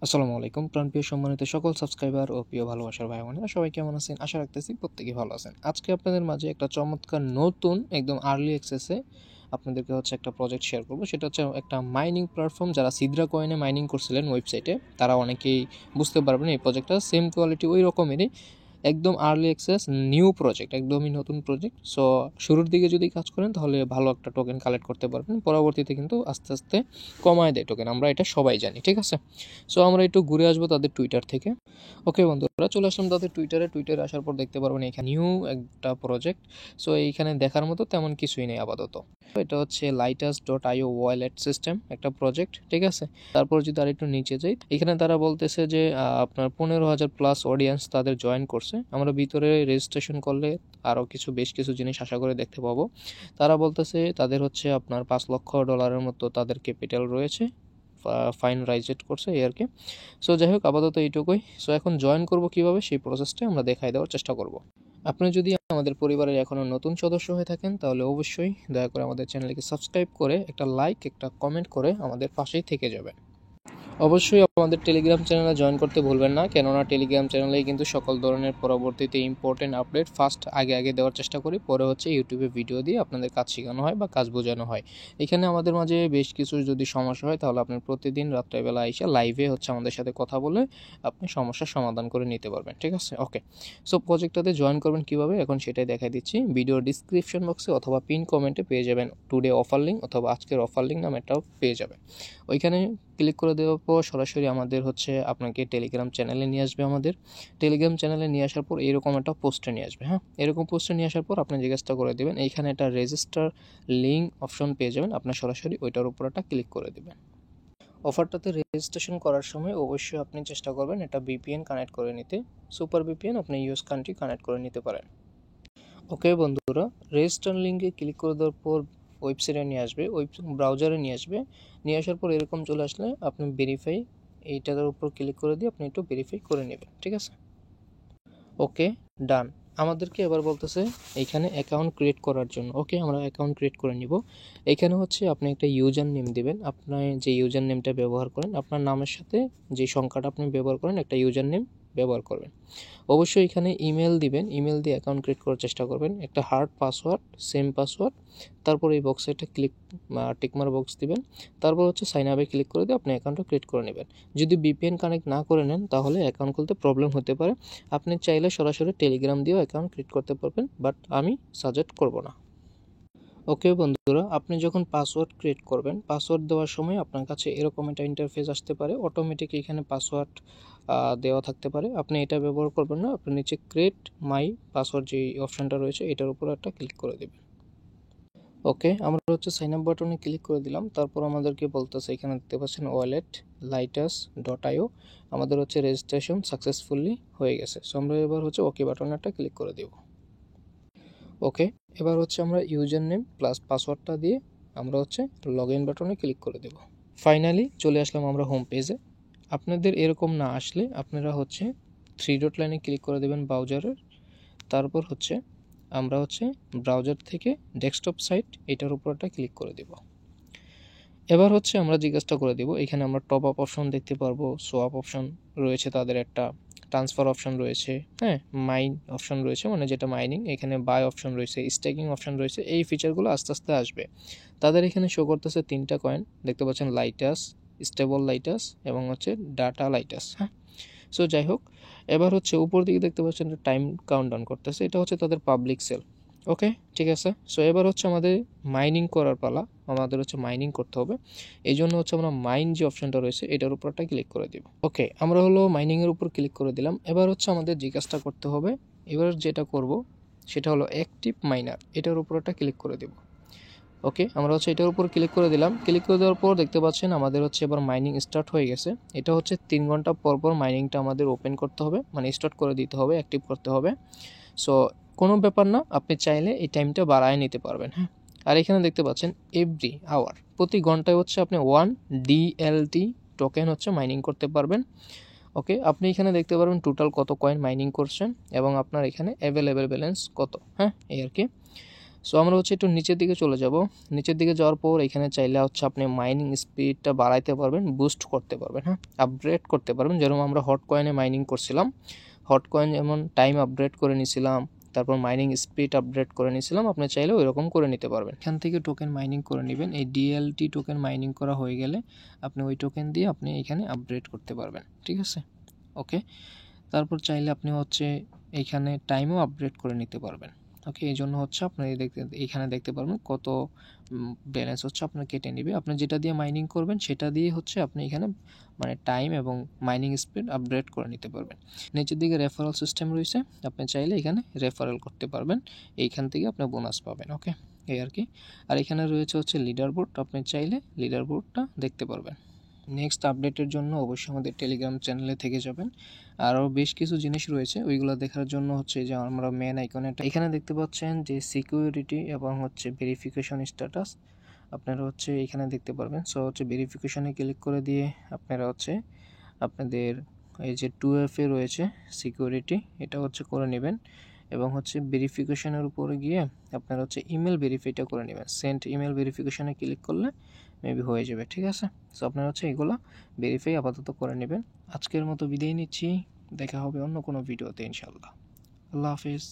আসসালামু আলাইকুম প্রাণপ্রিয় সম্মানিত সকল সাবস্ক্রাইবার ও প্রিয় ভালোবাসার ভাই বোনেরা সবাই কেমন আছেন? আশা রাখতেছি প্রত্যেকেই ভালো আছেন। আজকে আপনাদের মাঝে একটা চমৎকার নতুন একদম আর্লি অ্যাক্সেসে আপনাদেরকে একটা প্রজেক্ট শেয়ার করব। সেটা হচ্ছে একটা মাইনিং প্ল্যাটফর্ম। যারা সিদ্রা কয়েনে মাইনিং করছিলেন ওয়েবসাইটে, তারা অনেকেই বুঝতে পারবেন এই প্রজেক্টটা সেম কোয়ালিটি ওই রকমেরই, একদম আর্লি অ্যাক্সেস নিউ প্রজেক্ট, একদমই নতুন প্রজেক্ট। সো শুরুর দিকে যদি কাজ করেন তাহলে ভালো একটা টোকেন কালেক্ট করতে পারবেন, পরবর্তীতে কিন্তু আস্তে আস্তে কমায় দেয় টোকেন, আমরা এটা সবাই জানি, ঠিক আছে? সো আমরা একটু ঘুরে আসবো তাদের টুইটার থেকে। ওকে বন্ধুরা, চলে আসলাম তাদের টুইটারে আসার পর দেখতে পারবেন এখানে নিউ একটা প্রজেক্ট। সো এইখানে দেখার মতো তেমন কিছুই নেই আপাতত। এটা হচ্ছে লাইটাস.io ওয়ালেট সিস্টেম একটা প্রজেক্ট, ঠিক আছে? তারপর যদি আরেকটু নিচে যাই, এখানে তারা বলতেছে যে আপনার 15,000 প্লাস অডিয়েন্স তাদের জয়েন করছে। আমরা ভিতরে রেজিস্ট্রেশন করলে আরও বেশ কিছু জিনিস আশা করে দেখতে পাবো। তারা বলতেছে তাদের আপনার $5 লক্ষ মতো তাদের ক্যাপিটাল রয়েছে, ফাইন রাইজেট করছে এই আর কি। সো যাই হোক, আপাতত এইটুকুই। সো এখন জয়েন করব কিভাবে সেই প্রসেসটা আমরা দেখাই দেওয়ার চেষ্টা করব। আপনি যদি আমাদের পরিবারের এখনও নতুন সদস্য হয়ে থাকেন তাহলে অবশ্যই দয়া করে আমাদের চ্যানেলকে সাবস্ক্রাইব করে একটা লাইক একটা কমেন্ট করে আমাদের পাশেই থেকে যাবেন। অবশ্যই আমাদের টেলিগ্রাম চ্যানেলে জয়েন করতে ভুলবেন না, কেননা টেলিগ্রাম চ্যানেলেই কিন্তু সকল ধরনের পরবর্তীতে ইম্পর্টেন্ট আপডেট ফার্স্ট আগে দেওয়ার চেষ্টা করি, পরে ইউটিউবে ভিডিও দিয়ে আপনাদের কাজ শেখানো হয় বা কাজ বোঝানো হয়। এখানে আমাদের মাঝে বেশ কিছু যদি সমস্যা হয় তাহলে আপনি প্রতিদিন রাত্রেবেলা এসে লাইভে আমাদের সাথে কথা বলে আপনি সমস্যার সমাধান করে নিতে পারবেন, ঠিক আছে? ওকে, সো প্রজেক্টটাতে জয়েন করবেন কিভাবে এখন সেটাই দেখাই দিচ্ছি। ভিডিও ডিসক্রিপশন বক্সে অথবা পিন কমেন্টে পেয়ে যাবেন টুডে অফার লিঙ্ক অথবা আজকের অফার লিঙ্ক নামে একটাও পেয়ে যাবেন। ওইখানে ক্লিক করে দেওয়ার পর সরাসরি আমাদের আপনাকে টেলিগ্রাম চ্যানেলে নিয়ে আসবে। আমাদের টেলিগ্রাম চ্যানেলে নিয়ে আসার পর এরকম একটা পোস্টে নিয়ে আসবে। হ্যাঁ, এরকম পোস্টে নিয়ে আসার পর আপনি জিজ্ঞাসা করে দেবেন, এইখানে একটা রেজিস্টার লিঙ্ক অপশন পেয়ে যাবেন, আপনার সরাসরি ওইটার উপর একটা ক্লিক করে দেবেন। অফারটাতে রেজিস্ট্রেশন করার সময় অবশ্যই আপনি চেষ্টা করবেন এটা ভিপিএন কানেক্ট করে নিতে। সুপার ভিপিএন আপনি ইউএস কান্ট্রি কানেক্ট করে নিতে পারেন। ওকে বন্ধুরা, রেজিস্টার লিঙ্কে ক্লিক করে দেওয়ার পর ওয়েবসাইটে নিয়ে আসবে, ব্রাউজারে নিয়ে আসবে। নিয়ে আসার পর এরকম চলে আসলে আপনি ভেরিফাই এইটার উপর ক্লিক করে দিয়ে আপনি একটু ভেরিফাই করে নেবেন, ঠিক আছে? ওকে, ডান। আমাদেরকে এবার বলতেছে এইখানে অ্যাকাউন্ট ক্রিয়েট করার জন্য। ওকে, আমরা অ্যাকাউন্ট ক্রিয়েট করে নিব। এখানে আপনি একটা ইউজার নেম দিবেন। আপনি যে ইউজার নেমটা ব্যবহার করেন, আপনার নামের সাথে যে সংখ্যাটা আপনি ব্যবহার করেন একটা ইউজার নেম ব্যবহার করবেন। অবশ্যই এখানে ইমেল দিবেন, ইমেল দিয়ে অ্যাকাউন্ট ক্রিয়েট করার চেষ্টা করবেন। একটা হার্ড পাসওয়ার্ড, সেম পাসওয়ার্ড। তারপর এই বক্সে একটা টিকমার বক্স দিবেন। তারপর সাইন আপে ক্লিক করে দিয়ে আপনি অ্যাকাউন্টটা ক্রিয়েট করে নেবেন। যদি ভিপিএন কানেক্ট না করে নেন তাহলে অ্যাকাউন্ট খুলতে প্রবলেম হতে পারে। আপনি চাইলে সরাসরি টেলিগ্রাম দিয়েও অ্যাকাউন্ট ক্রিয়েট করতে পারবেন, বাট আমি সাজেস্ট করব না। ওকে বন্ধুরা, আপনি যখন পাসওয়ার্ড ক্রিয়েট করবেন, পাসওয়ার্ড দেওয়ার সময় আপনার কাছে এরকম একটা ইন্টারফেস আসতে পারে। অটোমেটিক এখানে পাসওয়ার্ড দেওয়া থাকতে পারে, আপনি এটা ব্যবহার করবেন না। আপনি নিচে ক্রিয়েট মাই পাসওয়ার্ড যে অপশানটা রয়েছে এটার উপর একটা ক্লিক করে দেবেন। ওকে, আমরা সাইন আপ বাটনে ক্লিক করে দিলাম। তারপর আমাদেরকে বলতেছে, এখানে দেখতে পাচ্ছেন ওয়ালেট লাইটাস.io, আমাদের রেজিস্ট্রেশন সাকসেসফুলি হয়ে গেছে। সো আমরা এবার ওকে বাটনে একটা ক্লিক করে দেব। ওকে, এবার আমরা ইউজার নেম প্লাস পাসওয়ার্ডটা দিয়ে আমরা লগ ইন বাটনে ক্লিক করে দেব। ফাইনালি চলে আসলাম আমরা হোম পেজে। আপনাদের এরকম না আসলে আপনারা 3 ডট লাইনে ক্লিক করে দেবেন ব্রাউজারের। তারপর আমরা ব্রাউজার থেকে ডেস্কটপ সাইট এটার উপর একটা ক্লিক করে দেব। এবার আমরা জিজ্ঞাসা করে দেব, এখানে আমরা টপ আপ অপশন দেখতে পারবো, সোয়াপ অপশন রয়েছে, তাদের একটা ট্রান্সফার অপশন রয়েছে, হ্যাঁ, মাইন অপশন রয়েছে, মানে যেটা মাইনিং, এখানে বাই অপশন রয়েছে, স্টেকিং অপশন রয়েছে। এই ফিচারগুলো আস্তে আস্তে আসবে। তাদের এখানে শো করতেছে 3টা কয়েন দেখতে পাচ্ছেন, লাইটাস, স্টেবল লাইটাস এবং ডাটা লাইটাস। হ্যাঁ, সো যাই হোক, এবার উপর দিকে দেখতে পাচ্ছেন টাইম কাউন্টডাউন করতেছে, এটা তাদের পাবলিক সেল। ওকে, ঠিক আছে। সো এবার আমাদের মাইনিং করার পালা। আমাদের মাইনিং করতে হবে, এই জন্য আমরা মাইন যে অপশনটা রয়েছে এটার উপর একটা ক্লিক করে দিব। ওকে, আমরা মাইনিংয়ের উপর ক্লিক করে দিলাম। এবার আমাদের জিজ্ঞাসা করতে হবে, এবার যেটা করব সেটা হলো অ্যাক্টিভ মাইনার, এটার উপর একটা ক্লিক করে দেব। ওকে, আমরা এটার উপর ক্লিক করে দিলাম। ক্লিক করে দেওয়ার পর দেখতে পাচ্ছেন আমাদের এবার মাইনিং স্টার্ট হয়ে গেছে। এটা 3 ঘন্টা পর পর মাইনিংটা আমাদের ওপেন করতে হবে, মানে স্টার্ট করে দিতে হবে, অ্যাক্টিভ করতে হবে। সো কোনো ব্যাপার না, আপনি চাইলে এই টাইমটা বাড়ায় নিতে পারবেন। হ্যাঁ, আর এখানে দেখতে পাচ্ছেন এভরি আওয়ার, প্রতি ঘন্টায় আপনি 1 DLT টোকেন মাইনিং করতে পারবেন। ওকে, আপনি এখানে দেখতে পারবেন টোটাল কত কয়েন মাইনিং করছেন এবং আপনার এখানে অ্যাভেলেবেল ব্যালেন্স কত। হ্যাঁ, এই আর কি। সো আমরা হচ্ছে একটু নিচের দিকে চলে যাব। নিচের দিকে যাওয়ার পর এখানে চাইলে হচ্ছে আপনি মাইনিং স্পিডটা বাড়াইতে পারবেন, বুস্ট করতে পারবেন, হ্যাঁ, আপগ্রেড করতে পারবেন। যেরকম আমরা হট কয়েনে মাইনিং করছিলাম, হট কয়েন যেমন টাইম আপগ্রেড করে নিছিলাম, তারপর মাইনিং স্পিড আপগ্রেড করে নিছিলাম, আপনি চাইলে ওইরকম করে নিতে পারবেন। এখান থেকে টোকেন মাইনিং করে নেবেন। এই ডিএলটি টোকেন মাইনিং করা হয়ে গেলে আপনি ওই টোকেন দিয়ে আপনি এখানে আপগ্রেড করতে পারবেন, ঠিক আছে। ওকে, তারপর চাইলে আপনি হচ্ছে এইখানে টাইমও আপগ্রেড করে নিতে পারবেন। ওকে, এই জন্য হচ্ছে আপনি এইখানে দেখতে পারবেন কত ব্যালেন্স হচ্ছে আপনার কেটে নেবে। আপনি যেটা দিয়ে মাইনিং করবেন সেটা দিয়ে হচ্ছে আপনি এখানে মানে টাইম এবং মাইনিং স্পিড আপগ্রেড করে নিতে পারবেন। নিচের দিকে রেফারেল সিস্টেম রয়েছে, আপনি চাইলে এখানে রেফারেল করতে পারবেন, এইখান থেকে আপনি বোনাস পাবেন। ওকে, এই আর কি। আর এখানে রয়েছে হচ্ছে লিডার বোর্ড, আপনি চাইলে লিডার বোর্ডটা দেখতে পারবেন। নেক্সট আপডেটের জন্য অবশ্যই আমাদের টেলিগ্রাম চ্যানেলে থেকে যাবেন। আরও বেশ কিছু জিনিস রয়েছে, ওইগুলো দেখার জন্য হচ্ছে যে আমরা মেন আইকনে এখানে দেখতে পাচ্ছেন যে সিকিউরিটি এবং হচ্ছে ভেরিফিকেশন স্ট্যাটাস আপনারা হচ্ছে এখানে দেখতে পারবেন। সো হচ্ছে ভেরিফিকেশনে ক্লিক করে দিয়ে আপনারা হচ্ছে আপনাদের এই যে 2FA রয়েছে সিকিউরিটি, এটা হচ্ছে করে নেবেন এবং হচ্ছে ভেরিফিকেশনের উপরে গিয়ে আপনারা হচ্ছে ইমেল ভেরিফাইটা করে নেবেন। সেন্ড ইমেল ভেরিফিকেশনে ক্লিক করলে মেবি হয়ে যাবে, ঠিক আছে। সো আপনারা হচ্ছে এগুলো ভেরিফাই আপাতত করে নেবেন। আজকের মতো বিদায় নিচ্ছি, দেখা হবে অন্য কোনো ভিডিওতে ইনশাআল্লাহ। আল্লাহ হাফিজ।